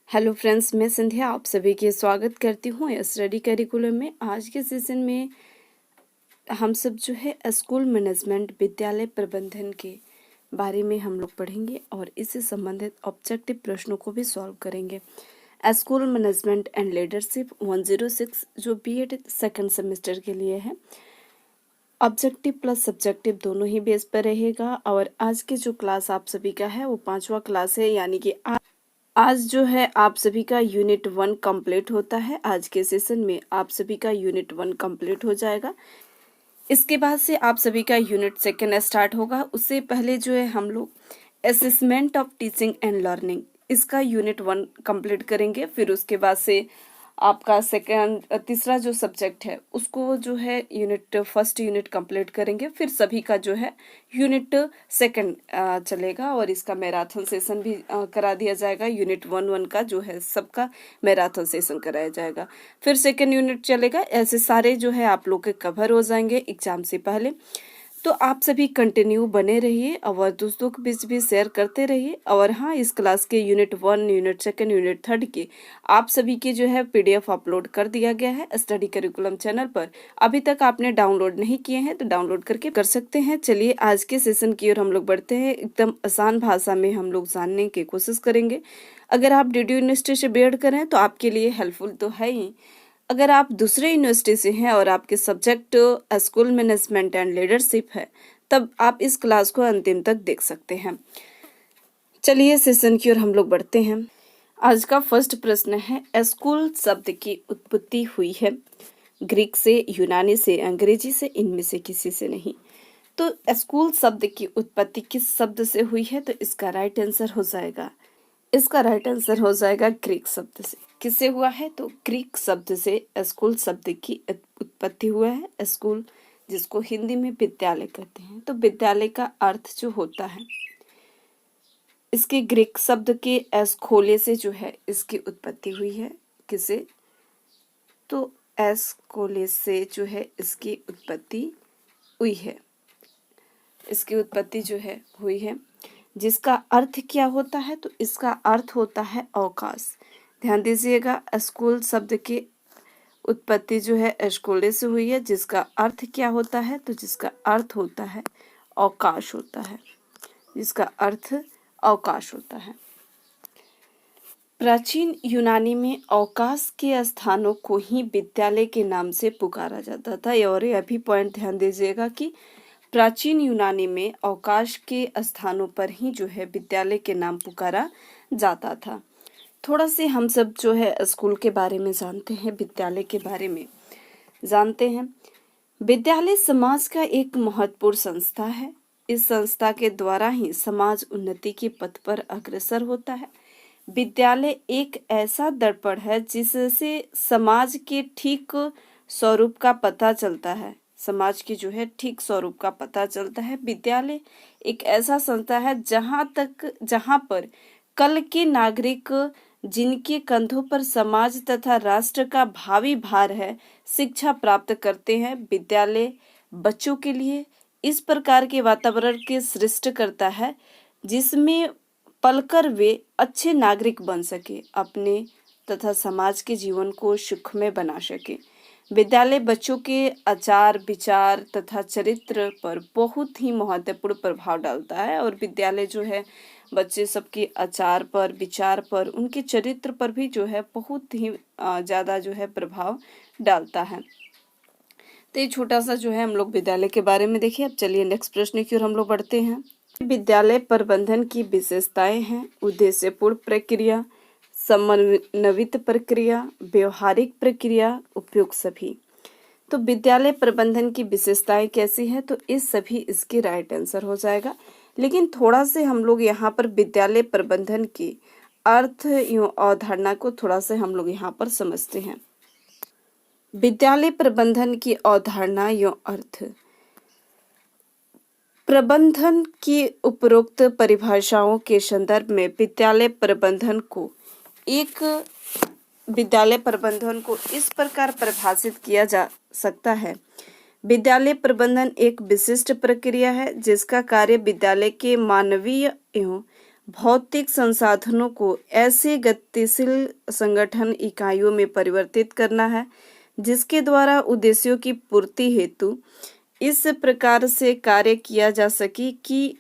Hello friends, मैं संध्या आप सभी के स्वागत करती हूँ स्टडी करिकुलम में। आज के सेशन में हम सब जो है स्कूल मैनेजमेंट विद्यालय प्रबंधन के बारे में हम लोग पढ़ेंगे और इससे संबंधित ऑब्जेक्टिव प्रश्नों को भी सॉल्व करेंगे। स्कूल मैनेजमेंट एंड लीडरशिप 106 जो बीएड सेकंड सेमेस्टर के लिए है, ऑब्जेक्टिव प्लस सब्जेक्टिव दोनों ही बेस पर रहेगा। और आज की जो क्लास आप सभी का है वो 5वां क्लास है, यानी कि आज जो है आप सभी का यूनिट 1 कंप्लीट होता है। आज के सेशन में आप सभी का यूनिट 1 कंप्लीट हो जाएगा। इसके बाद से आप सभी का यूनिट 2 स्टार्ट होगा। उससे पहले जो है हम लोग assessment of teaching and learning इसका यूनिट 1 कंप्लीट करेंगे। फिर उसके बाद से आपका तीसरा जो सब्जेक्ट है उसको जो है फर्स्ट यूनिट कंप्लीट करेंगे। फिर सभी का जो है यूनिट 2 चलेगा और इसका मैराथन सेशन भी करा दिया जाएगा। यूनिट 1 का जो है सबका मैराथन सेशन कराया जाएगा। फिर सेकंड यूनिट चलेगा। ऐसे सारे जो है आप लोग के कवर हो जाएंगे एग्जाम से पहले। तो आप सभी कंटिन्यू बने रहिए और दोस्तों के बीच भी शेयर करते रहिए। और हाँ, इस क्लास के यूनिट 1, यूनिट 2, यूनिट 3 के आप सभी के जो है पीडीएफ अपलोड कर दिया गया है स्टडी करिकुलम चैनल पर। अभी तक आपने डाउनलोड नहीं किए हैं तो डाउनलोड करके कर सकते हैं। चलिए आज के सेशन की ओर हम लोग बढ़ते हैं। एकदम आसान भाषा में हम लोग जानने की कोशिश करेंगे। अगर आप डीडी यूनिवर्सिटी से बीएड करें तो आपके लिए हेल्पफुल तो है ही। अगर आप दूसरे यूनिवर्सिटी से हैं और आपके subject school management and leadership है तब आप इस क्लास को अंतिम तक देख सकते हैं। चलिए सेशन की ओर हम लोग बढ़ते हैं। आज का फर्स्ट प्रश्न है, स्कूल शब्द की उत्पत्ति हुई है ग्रीक से, यूनानी से, अंग्रेजी से, इनमें से किसी से नहीं। तो स्कूल शब्द की उत्पत्ति किस शब्द से हुई है? तो इसका राइट आंसर हो जाएगा ग्रीक शब्द से। किससे हुआ है? तो ग्रीक शब्द से स्कूल शब्द की उत्पत्ति हुआ है। स्कूल जिसको हिंदी में विद्यालय कहते हैं। तो विद्यालय का अर्थ जो होता है, इसके ग्रीक शब्द के एस्कोले से जो है इसकी उत्पत्ति हुई है। किसे? तो एस्कोले से जो है इसकी उत्पत्ति हुई है। इसकी उत्पत्ति जो है हुई है, जिसका अर्थ क्या होता है? तो इसका अर्थ होता है अवकाश। ध्यान दीजिएगा, स्कूल शब्द की उत्पत्ति जो है एस्कोले से हुई है, जिसका अर्थ क्या होता है? तो जिसका अर्थ होता है अवकाश होता है। जिसका अर्थ अवकाश होता है। प्राचीन यूनानी में अवकाश के स्थानों को ही विद्यालय के नाम से पुकारा जाता था। और यह भी पॉइंट ध्यान दीजिएगा कि प्राचीन यूनानी में अवकाश के स्थानों पर ही जो है विद्यालय के नाम पुकारा जाता था। थोड़ा से हम सब जो है स्कूल के बारे में जानते हैं, विद्यालय के बारे में जानते हैं। विद्यालय समाज का एक महत्वपूर्ण संस्था है। इस संस्था के द्वारा ही समाज उन्नति के पथ पर अग्रसर होता है। विद्यालय एक ऐसा दर्पण है जिससे समाज के ठीक स्वरूप का पता चलता है। समाज की जो है ठीक स्वरूप का पता चलता है। विद्यालय एक ऐसा संस्था है जहाँ पर कल के नागरिक, जिनके कंधों पर समाज तथा राष्ट्र का भावी भार है, शिक्षा प्राप्त करते हैं। विद्यालय बच्चों के लिए इस प्रकार के वातावरण के सृष्टि करता है जिसमें पलकर वे अच्छे नागरिक बन सके, अपने तथा समाज के जीवन को सुखमय बना सके। विद्यालय बच्चों के आचार, विचार तथा चरित्र पर बहुत ही महत्वपूर्ण प्रभाव डालता है। और विद्यालय जो है बच्चे सबके आचार पर, विचार पर, उनके चरित्र पर भी जो है बहुत ही ज़्यादा जो है प्रभाव डालता है। तो ये छोटा सा जो है हम लोग विद्यालय के बारे में देखिए। अब चलिए नेक्स्ट प्रश्न की ओर हम लोग बढ़ते हैं। विद्यालय प्रबंधन की विशेषताएं हैं उद्देश्यपूर्ण प्रक्रिया, समन्वित प्रक्रिया, व्यवहारिक प्रक्रिया, उपयुक्त सभी। तो विद्यालय प्रबंधन की विशेषताएं कैसी है? तो इस सभी इसके राइट आंसर हो जाएगा। लेकिन थोड़ा से हम लोग यहाँ पर विद्यालय प्रबंधन के अर्थ एवं अवधारणा को थोड़ा से हम लोग यहाँ पर समझते हैं। विद्यालय प्रबंधन की अवधारणा एवं अर्थ। प्रबंधन की उपरोक्त परिभाषाओं के संदर्भ में विद्यालय प्रबंधन को इस प्रकार परिभाषित किया जा सकता है। विद्यालय प्रबंधन एक विशिष्ट प्रक्रिया है जिसका कार्य विद्यालय के मानवीय एवं भौतिक संसाधनों को ऐसे गतिशील संगठन इकाइयों में परिवर्तित करना है जिसके द्वारा उद्देश्यों की पूर्ति हेतु इस प्रकार से कार्य किया जा सके कि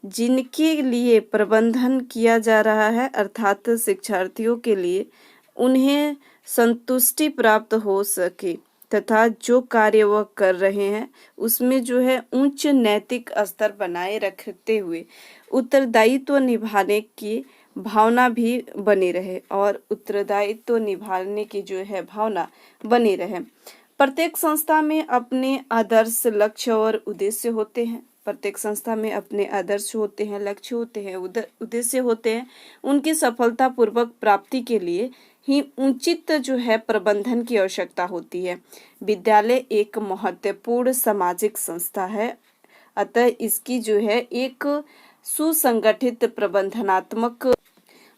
जिनके लिए प्रबंधन किया जा रहा है अर्थात शिक्षार्थियों के लिए उन्हें संतुष्टि प्राप्त हो सके तथा जो कार्य वह कर रहे हैं उसमें जो है उच्च नैतिक स्तर बनाए रखते हुए उत्तरदायित्व निभाने की भावना भी बनी रहे और उत्तरदायित्व निभाने की जो है भावना बनी रहे। प्रत्येक संस्था में अपने आदर्श लक्ष्य और उद्देश्य होते हैं। प्रत्येक संस्था में अपने आदर्श होते हैं, लक्ष्य होते हैं, उद्देश्य होते हैं। उनकी सफलता पूर्वक प्राप्ति के लिए ही उचित जो है प्रबंधन की आवश्यकता होती है। विद्यालय एक महत्वपूर्ण सामाजिक संस्था है, अतः इसकी जो है एक सुसंगठित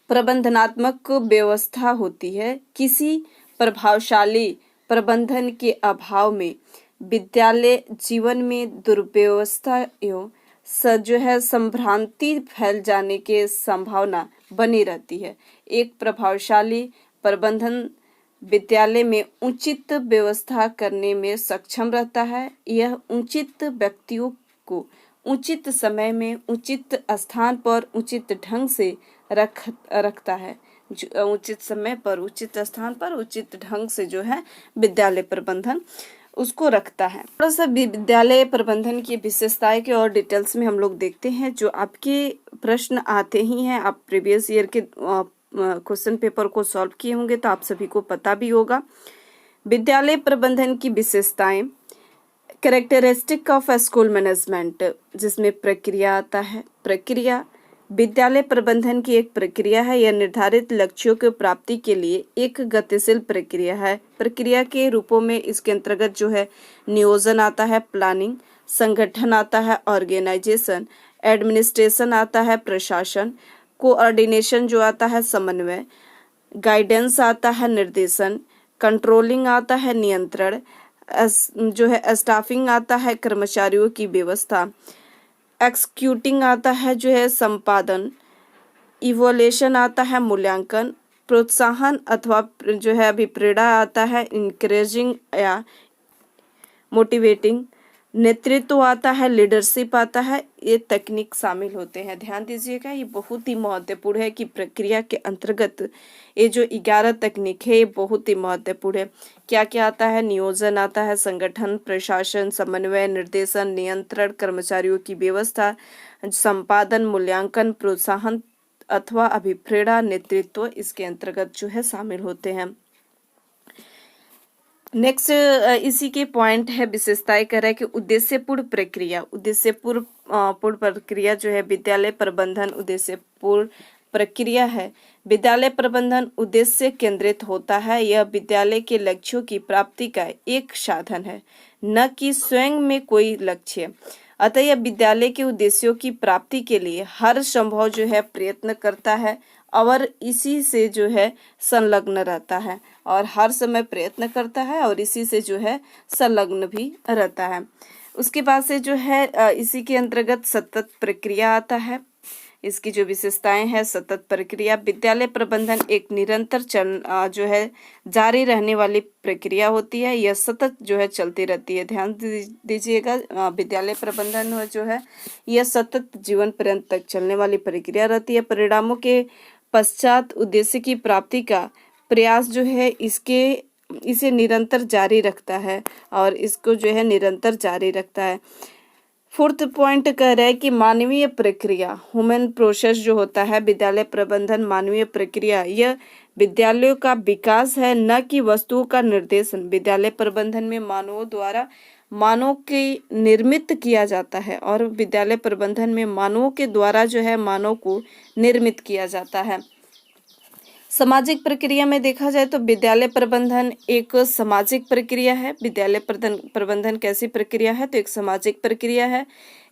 प्रबंधनात्मक व्यवस्था होती है। किसी प्रभावशाली प्रबंधन के अभाव में विद्यालय जीवन में दुर्व्यवस्था एवं जो है संभ्रांति फैल जाने की संभावना बनी रहती है। एक प्रभावशाली प्रबंधन विद्यालय में उचित व्यवस्था करने में सक्षम रहता है। यह उचित व्यक्तियों को उचित समय में उचित स्थान पर उचित ढंग से रखता है। उचित समय पर उचित स्थान पर उचित ढंग से जो है विद्यालय प्रबंधन उसको रखता है। थोड़ा सा विद्यालय प्रबंधन की विशेषताएं के और डिटेल्स में हम लोग देखते हैं। जो आपके प्रश्न आते ही हैं, आप प्रीवियस ईयर के क्वेश्चन पेपर को सॉल्व किए होंगे तो आप सभी को पता भी होगा। विद्यालय प्रबंधन की विशेषताएं, कैरेक्टरिस्टिक ऑफ स्कूल मैनेजमेंट, जिसमें प्रक्रिया आता है। प्रक्रिया विद्यालय प्रबंधन की एक प्रक्रिया है। यह निर्धारित लक्ष्यों की प्राप्ति के लिए एक गतिशील प्रक्रिया है। प्रक्रिया के रूपों में इसके अंतर्गत जो है नियोजन आता है, प्लानिंग, संगठन आता है, ऑर्गेनाइजेशन, एडमिनिस्ट्रेशन आता है, प्रशासन, कोऑर्डिनेशन जो आता है, समन्वय, गाइडेंस आता है, निर्देशन, कंट्रोलिंग आता है, नियंत्रण, जो है स्टाफिंग आता है, कर्मचारियों की व्यवस्था, एक्सिक्यूटिंग आता है जो है संपादन, इवोल्यूशन आता है मूल्यांकन, प्रोत्साहन अथवा जो है अभिप्रेरणा आता है, इंकरेजिंग या मोटिवेटिंग, नेतृत्व आता है, लीडरशिप आता है। ये तकनीक शामिल होते हैं। ध्यान दीजिएगा, ये बहुत ही महत्वपूर्ण है कि प्रक्रिया के अंतर्गत ये जो 11 तकनीक है ये बहुत ही महत्वपूर्ण है। क्या क्या आता है? नियोजन आता है, संगठन, प्रशासन, समन्वय, निर्देशन, नियंत्रण, कर्मचारियों की व्यवस्था, संपादन, मूल्यांकन, प्रोत्साहन अथवा अभिप्रेरणा, नेतृत्व इसके अंतर्गत जो है शामिल होते हैं। नेक्स्ट इसी के पॉइंट है, विशेषताएं कर रहा है कि उद्देश्यपूर्ण प्रक्रिया। उद्देश्यपूर्ण प्रक्रिया जो है विद्यालय प्रबंधन उद्देश्यपूर्ण प्रक्रिया है। विद्यालय प्रबंधन उद्देश्य केंद्रित होता है। यह विद्यालय के लक्ष्यों की प्राप्ति का एक साधन है, न कि स्वयं में कोई लक्ष्य। अतः यह विद्यालय के उद्देश्यों की प्राप्ति के लिए हर संभव जो है प्रयत्न करता है और इसी से जो है संलग्न रहता है और हर समय प्रयत्न करता है और इसी से जो है संलग्न भी रहता है। उसके बाद से जो है इसी के अंतर्गत सतत प्रक्रिया आता है। इसकी जो विशेषताएं हैं, सतत प्रक्रिया विद्यालय प्रबंधन एक निरंतर जो है जारी रहने वाली प्रक्रिया होती है। यह सतत जो है चलती रहती है। ध्यान दीजिएगा, विद्यालय प्रबंधन जो है यह सतत जीवन पर्यंत तक चलने वाली प्रक्रिया रहती है। परिणामों के पश्चात उद्देश्य की प्राप्ति का प्रयास जो है इसे निरंतर जारी रखता है और इसको जो है निरंतर जारी रखता है। फोर्थ पॉइंट कह रहा है कि मानवीय प्रक्रिया, ह्यूमन प्रोसेस जो होता है विद्यालय प्रबंधन मानवीय प्रक्रिया, यह विद्यालयों का विकास है, न कि वस्तुओं का निर्देशन। विद्यालय प्रबंधन में मानवों द्वारा मानव की निर्मित किया जाता है और विद्यालय प्रबंधन में मानवों के द्वारा जो है मानव को निर्मित किया जाता है। सामाजिक प्रक्रिया में देखा जाए तो विद्यालय प्रबंधन एक सामाजिक प्रक्रिया है। विद्यालय प्रबंधन कैसी प्रक्रिया है? तो एक सामाजिक प्रक्रिया है।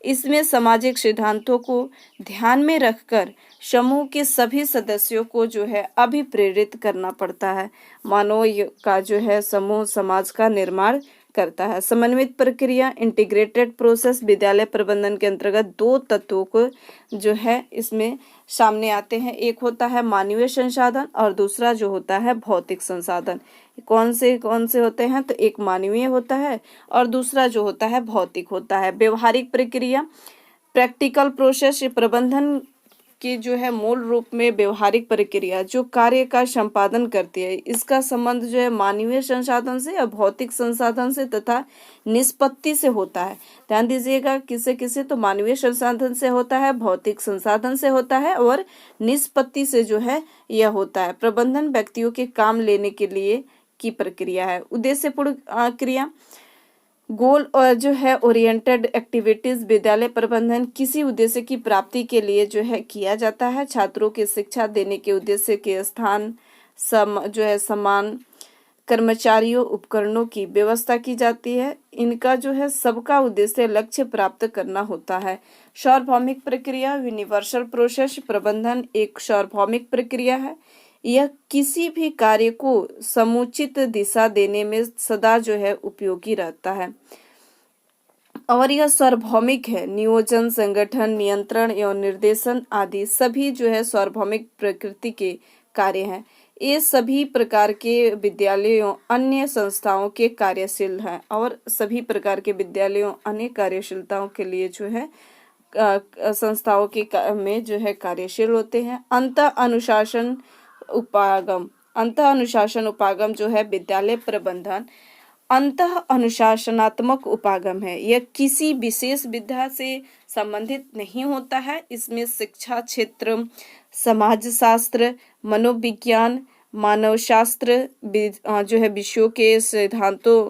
इसमें सामाजिक सिद्धांतों को ध्यान में रखकर समूह के सभी सदस्यों को जो है अभिप्रेरित करना पड़ता है। मानव का जो है समूह समाज का निर्माण करता है। समन्वित प्रक्रिया इंटीग्रेटेड प्रोसेस विद्यालय प्रबंधन के अंतर्गत 2 तत्वों को जो है इसमें सामने आते हैं। एक होता है मानवीय संसाधन और दूसरा जो होता है भौतिक संसाधन। कौन से होते हैं? तो एक मानवीय होता है और दूसरा जो होता है भौतिक होता है। व्यवहारिक प्रक्रिया प्रैक्टिकल प्रोसेस प्रबंधन की जो है मूल रूप में व्यवहारिक प्रक्रिया जो कार्य का संपादन करती है, इसका संबंध जो है मानवीय संसाधन से और भौतिक संसाधन से तथा निष्पत्ति से होता है। ध्यान दीजिएगा, किसे किसे तो मानवीय संसाधन से होता है, भौतिक संसाधन से होता है और निष्पत्ति से जो है यह होता है। प्रबंधन व्यक्तियों के काम लेने के लिए की प्रक्रिया है। उद्देश्यपूर्ण क्रिया गोल और जो है ओरिएंटेड एक्टिविटीज विद्यालय प्रबंधन किसी उद्देश्य की प्राप्ति के लिए जो है किया जाता है। छात्रों की शिक्षा देने के उद्देश्य के स्थान जो है समान कर्मचारियों उपकरणों की व्यवस्था की जाती है। इनका जो है सबका उद्देश्य लक्ष्य प्राप्त करना होता है। सार्वभौमिक प्रक्रिया यूनिवर्सल प्रोसेस प्रबंधन एक सार्वभौमिक प्रक्रिया है। यह किसी भी कार्य को समुचित दिशा देने में सदा जो है उपयोगी रहता है और यह सार्वभौमिक है। नियोजन, संगठन, नियंत्रण एवं निर्देशन आदि सभी जो है सार्वभौमिक प्रकृति के कार्य हैं। ये सभी प्रकार के विद्यालयों अन्य संस्थाओं के कार्यशील हैं और सभी प्रकार के विद्यालयों अन्य कार्यशीलताओं के लिए जो है संस्थाओं के में जो है कार्यशील होते हैं। अंत अनुशासन उपागम जो है विद्यालय प्रबंधन अंत अनुशासनात्मक उपागम है। यह किसी विशेष विधा से संबंधित नहीं होता है। इसमें शिक्षा क्षेत्र, समाजशास्त्र, मनोविज्ञान, मानवशास्त्र जो है विषयों के सिद्धांतों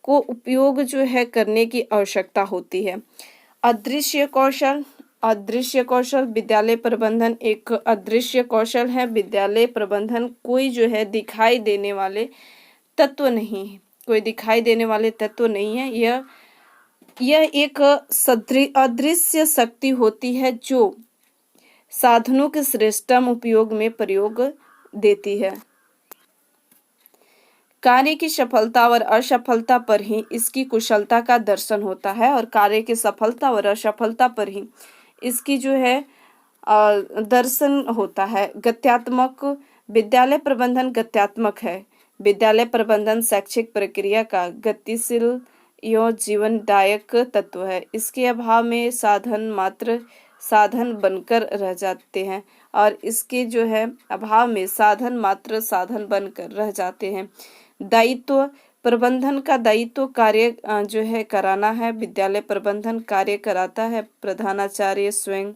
को उपयोग जो है करने की आवश्यकता होती है। अदृश्य कौशल विद्यालय प्रबंधन एक अदृश्य कौशल है। विद्यालय प्रबंधन कोई जो है दिखाई देने वाले तत्व नहीं है, यह एक अदृश्य शक्ति होती है जो साधनों के श्रेष्ठतम उपयोग में प्रयोग देती है। कार्य की सफलता और असफलता पर ही इसकी कुशलता का दर्शन होता है और कार्य की सफलता और असफलता पर ही इसकी जो है दर्शन होता है। गत्यात्मक विद्यालय प्रबंधन गत्यात्मक है। विद्यालय प्रबंधन शैक्षिक प्रक्रिया का गतिशील एवं जीवनदायक तत्व है। इसके अभाव में साधन मात्र साधन बनकर रह जाते हैं और इसके जो है अभाव में साधन मात्र साधन बनकर रह जाते हैं। दायित्व प्रबंधन का दायित्व कार्य जो है कराना है। विद्यालय प्रबंधन कार्य कराता है। प्रधानाचार्य स्वयं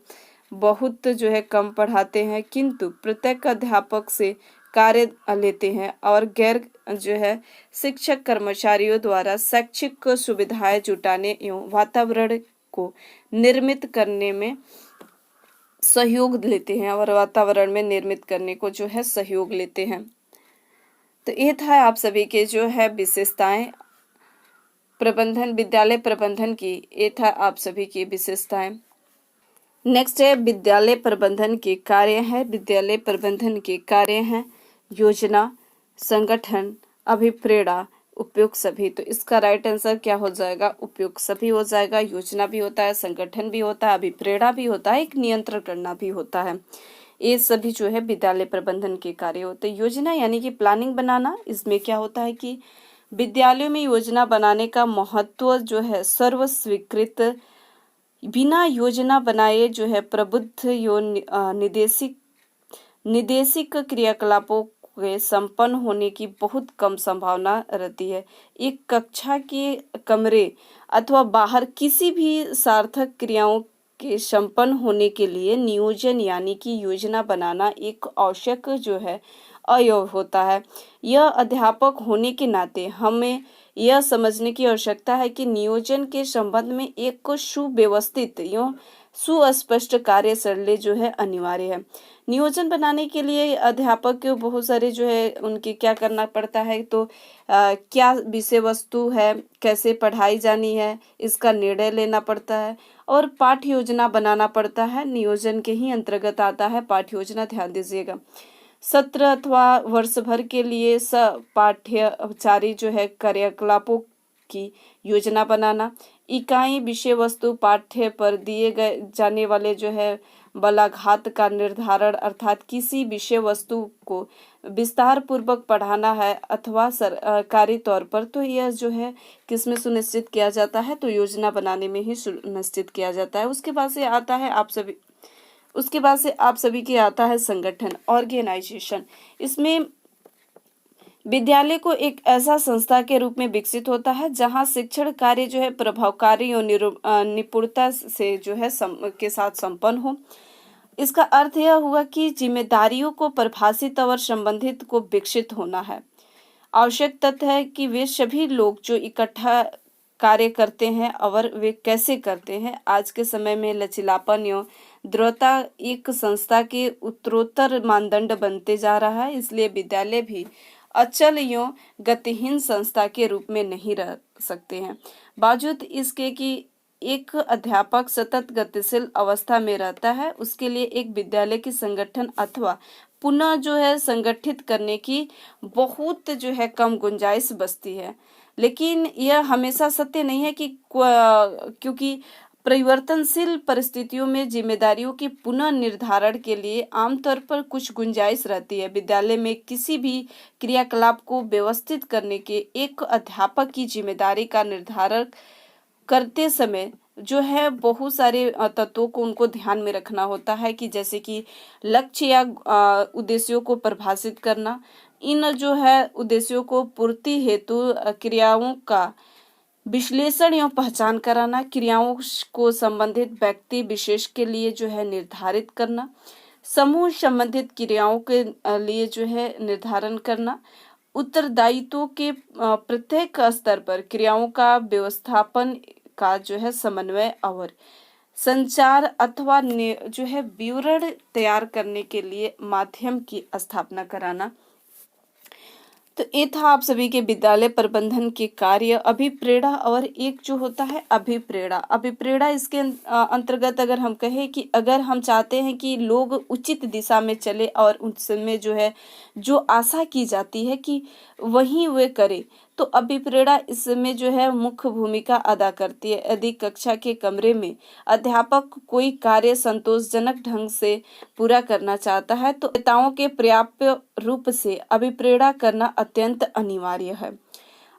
बहुत जो है कम पढ़ाते हैं किंतु प्रत्येक अध्यापक से कार्य लेते हैं और गैर जो है शिक्षक कर्मचारियों द्वारा शैक्षिक सुविधाएं जुटाने एवं वातावरण को निर्मित करने में सहयोग लेते हैं और वातावरण में निर्मित करने को जो है सहयोग लेते हैं। तो ये था आप सभी के जो है विशेषताएं प्रबंधन विद्यालय प्रबंधन की, ये था आप सभी की विशेषताएं। नेक्स्ट है विद्यालय प्रबंधन के कार्य है। विद्यालय प्रबंधन के कार्य हैं योजना, संगठन, अभिप्रेरणा, उपयुक्त सभी। तो इसका राइट आंसर क्या हो जाएगा? उपयुक्त सभी हो जाएगा। योजना भी होता है, संगठन भी होता है, अभिप्रेरणा भी होता है, एक नियंत्रण करना भी होता है। ये सभी जो है विद्यालय प्रबंधन के कार्य होते हैं। योजना यानी कि प्लानिंग बनाना। इसमें क्या होता है कि विद्यालयों में योजना बनाने का महत्व जो है सर्व स्वीकृत। बिना योजना बनाए जो है प्रबुद्ध निदेशिक क्रियाकलापों के संपन्न होने की बहुत कम संभावना रहती है। एक कक्षा के कमरे अथवा बाहर किसी भी सार्थक क्रियाओं के संपन्न होने के लिए नियोजन यानी कि योजना बनाना एक आवश्यक जो है अवयव होता है। यह अध्यापक होने के नाते हमें यह समझने की आवश्यकता है कि नियोजन के संबंध में एक सुव्यवस्थित एवं सुस्पष्ट कार्यशैली जो है अनिवार्य है। नियोजन बनाने के लिए अध्यापक को बहुत सारे जो है उनके क्या करना पड़ता है, तो क्या विषय वस्तु है, कैसे पढ़ाई जानी है, इसका निर्णय लेना पड़ता है और पाठ्य योजना बनाना पड़ता है। नियोजन के ही अंतर्गत आता है पाठ्य योजना। ध्यान दीजिएगा, सत्र अथवा वर्ष भर के लिए पाठ्यचारी जो है कार्यकलापों की योजना बनाना। इकाई विषय वस्तु पाठ्य पर दिए गए जाने वाले जो है बलाघात का निर्धारण, अर्थात किसी विषय वस्तु को विस्तार पूर्वक पढ़ाना है अथवा सरकारी तौर पर, तो यह जो है किसमें सुनिश्चित किया जाता है, तो योजना बनाने में ही सुनिश्चित किया जाता है। उसके बाद से आता है आप सभी के आता है संगठन, ऑर्गेनाइजेशन। इसमें विद्यालय को एक ऐसा संस्था के रूप में विकसित होता है जहां शिक्षण कार्य जो है प्रभावकारी और निपुणता से जो है के साथ संपन्न हो। इसका अर्थ यह हुआ कि जिम्मेदारियों को परिभाषित और संबंधित को विकसित होना है। आवश्यक तथ्य है कि वे सभी लोग जो इकट्ठा कार्य करते हैं और वे कैसे करते हैं। आज के समय में लचीलापन एवं दृढ़ता एक संस्था के उत्तरोत्तर मानदंड बनते जा रहा है, इसलिए विद्यालय भी अचल एवं गतिहीन संस्था के रूप में नहीं रह सकते हैं। बावजूद इसके कि एक अध्यापक सतत गतिशील अवस्था में रहता है, उसके लिए एक विद्यालय की संगठन अथवा पुनः जो है संगठित करने की बहुत जो है कम गुंजाइश बचती है। लेकिन यह हमेशा सत्य नहीं है कि क्योंकि परिवर्तनशील परिस्थितियों में जिम्मेदारियों के पुनः निर्धारण के लिए आमतौर पर कुछ गुंजाइश रहती है। विद्यालय में किसी भी क्रियाकलाप को व्यवस्थित करने के एक अध्यापक की जिम्मेदारी का निर्धारण करते समय जो है बहुत सारे तत्वों को उनको ध्यान में रखना होता है, कि जैसे कि लक्ष्य या उद्देश्यों को परिभाषित करना, इन जो है उद्देश्यों को पूर्ति हेतु क्रियाओं का विश्लेषण एवं पहचान कराना, क्रियाओं को संबंधित व्यक्ति विशेष के लिए जो है निर्धारित करना, समूह संबंधित क्रियाओं के लिए जो है निर्धारण करना, उत्तरदायित्वों के प्रत्येक स्तर पर क्रियाओं का व्यवस्थापन का जो है समन्वय और संचार अथवा जो है विवरण तैयार करने के लिए माध्यम की स्थापना कराना। तो ये था आप सभी के विद्यालय प्रबंधन के कार्य, अभिप्रेरणा और एक जो होता है अभिप्रेरणा। अभिप्रेरणा इसके अंतर्गत अगर हम कहें कि अगर हम चाहते हैं कि लोग उचित दिशा में चले और उसमें जो है जो आशा की जाती है कि वही वे करे, तो अभिप्रेरणा इसमें जो है मुख्य भूमिका अदा करती है। यदि कक्षा के कमरे में अध्यापक कोई कार्य संतोषजनक ढंग से पूरा करना चाहता है तो नेताओं के पर्याप्त रूप से अभिप्रेरणा करना अत्यंत अनिवार्य है।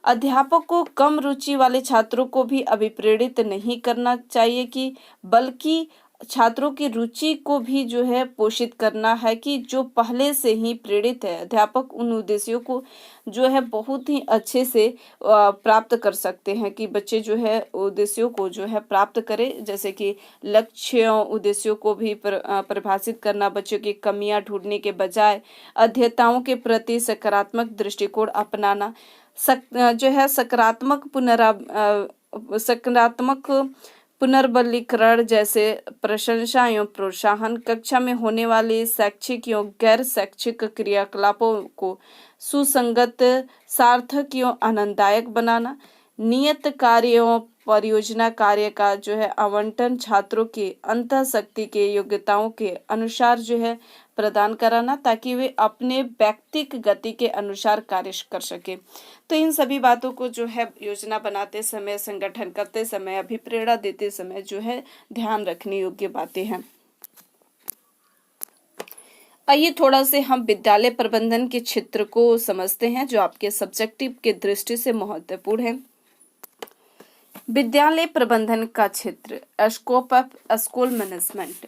अध्यापक को कम रुचि वाले छात्रों को भी अभिप्रेरित नहीं करना चाहिए कि बल्कि छात्रों की रुचि को भी जो है पोषित करना है कि जो पहले से ही प्रेरित है। अध्यापक उन उद्देश्यों को जो है बहुत ही अच्छे से प्राप्त कर सकते हैं कि बच्चे जो है उद्देश्यों को जो है प्राप्त करें, जैसे कि लक्ष्यों उद्देश्यों को भी परिभाषित करना, बच्चों की कमियां ढूंढने के बजाय अध्येताओं के प्रति सकारात्मक दृष्टिकोण अपनाना, जो है सकारात्मक पुनर्बलीकरण जैसे प्रशंसा एवं प्रोत्साहन, कक्षा में होने वाले शैक्षिक एवं गैर शैक्षिक क्रियाकलापों को सुसंगत, सार्थक एवं आनंददायक बनाना, नियत कार्य एवं परियोजना कार्य का जो है आवंटन छात्रों की अंतःशक्ति के योग्यताओं के अनुसार जो है प्रदान कराना, ताकि वे अपने व्यक्तिगत गति के अनुसार कार्य कर सके। तो इन सभी बातों को जो है योजना बनाते समय, संगठन करते समय, अभिप्रेरणा देते समय जो है ध्यान रखने योग्य बातें हैं। आइए थोड़ा से हम विद्यालय प्रबंधन के क्षेत्र को समझते हैं जो आपके सब्जेक्टिव के दृष्टि से महत्वपूर्ण है। विद्यालय प्रबंधन का क्षेत्र, स्कोप ऑफ स्कूल मैनेजमेंट।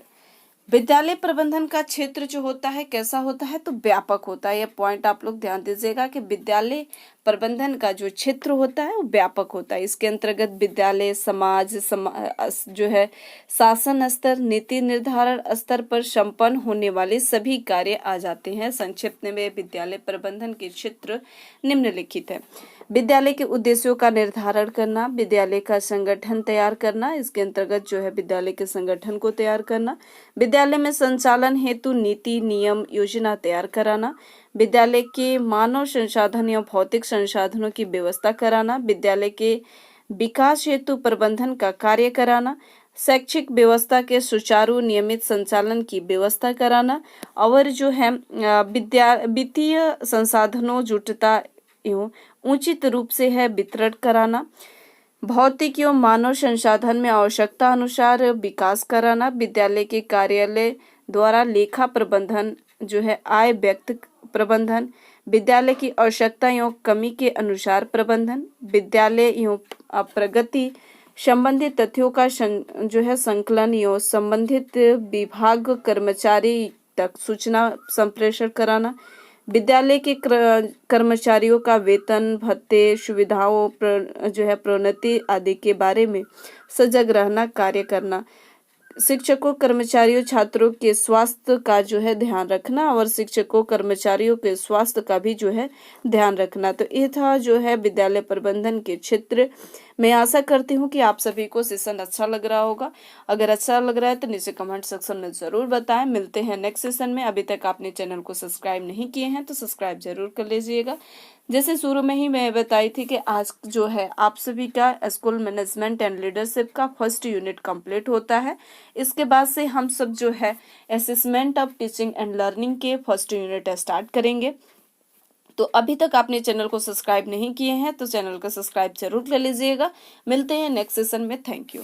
विद्यालय प्रबंधन का क्षेत्र जो होता है कैसा होता है, तो व्यापक होता है। यह पॉइंट आप लोग ध्यान दीजिएगा कि विद्यालय प्रबंधन का जो क्षेत्र होता है वो व्यापक होता है। इसके अंतर्गत विद्यालय समाज जो है शासन स्तर, नीति निर्धारण स्तर पर संपन्न होने वाले सभी कार्य आ जाते हैं। संक्षिप्त में विद्यालय प्रबंधन के क्षेत्र निम्नलिखित है। विद्यालय के उद्देश्यों का निर्धारण करना, विद्यालय का संगठन तैयार करना, इसके अंतर्गत जो है विद्यालय के संगठन को तैयार करना, विद्यालय में संचालन हेतु नीति नियम योजना तैयार कराना, विद्यालय के मानव संसाधन या भौतिक संसाधनों की व्यवस्था कराना, विद्यालय के विकास हेतु प्रबंधन का कार्य कराना, शैक्षिक व्यवस्था के सुचारू नियमित संचालन की व्यवस्था कराना और जो है वित्तीय संसाधनों जुटता एवं उचित रूप से है वितरण कराना, भौतिक एवं मानव संसाधन में आवश्यकता अनुसार विकास कराना, विद्यालय के कार्यालय द्वारा लेखा प्रबंधन जो है, आय व्यक्त प्रबंधन, विद्यालय की आवश्यकता एवं कमी के अनुसार प्रबंधन, विद्यालय एवं प्रगति संबंधित तथ्यों का जो है संकलन एवं संबंधित विभाग कर्मचारी तक सूचना संप्रेषण कराना, विद्यालय के कर्मचारियों का वेतन, भत्ते, सुविधाओं जो है प्रोन्नति आदि के बारे में सजग रहना, कार्य करना, शिक्षकों, कर्मचारियों, छात्रों के स्वास्थ्य का जो है ध्यान रखना और शिक्षकों, कर्मचारियों के स्वास्थ्य का भी जो है ध्यान रखना। तो ये था जो है विद्यालय प्रबंधन के क्षेत्र। मैं आशा करती हूँ कि आप सभी को सेशन अच्छा लग रहा होगा। अगर अच्छा लग रहा है तो नीचे कमेंट सेक्शन में ज़रूर बताएं। मिलते हैं नेक्स्ट सेशन में। अभी तक आपने चैनल को सब्सक्राइब नहीं किए हैं तो सब्सक्राइब जरूर कर लीजिएगा। जैसे शुरू में ही मैं बताई थी कि आज जो है आप सभी का स्कूल मैनेजमेंट एंड लीडरशिप का फर्स्ट यूनिट कंप्लीट होता है। इसके बाद से हम सब जो है assessment of teaching and learning के फर्स्ट यूनिट स्टार्ट करेंगे। तो अभी तक आपने चैनल को सब्सक्राइब नहीं किए हैं तो चैनल को सब्सक्राइब जरूर कर लीजिएगा। मिलते हैं नेक्स्ट सेशन में। Thank you.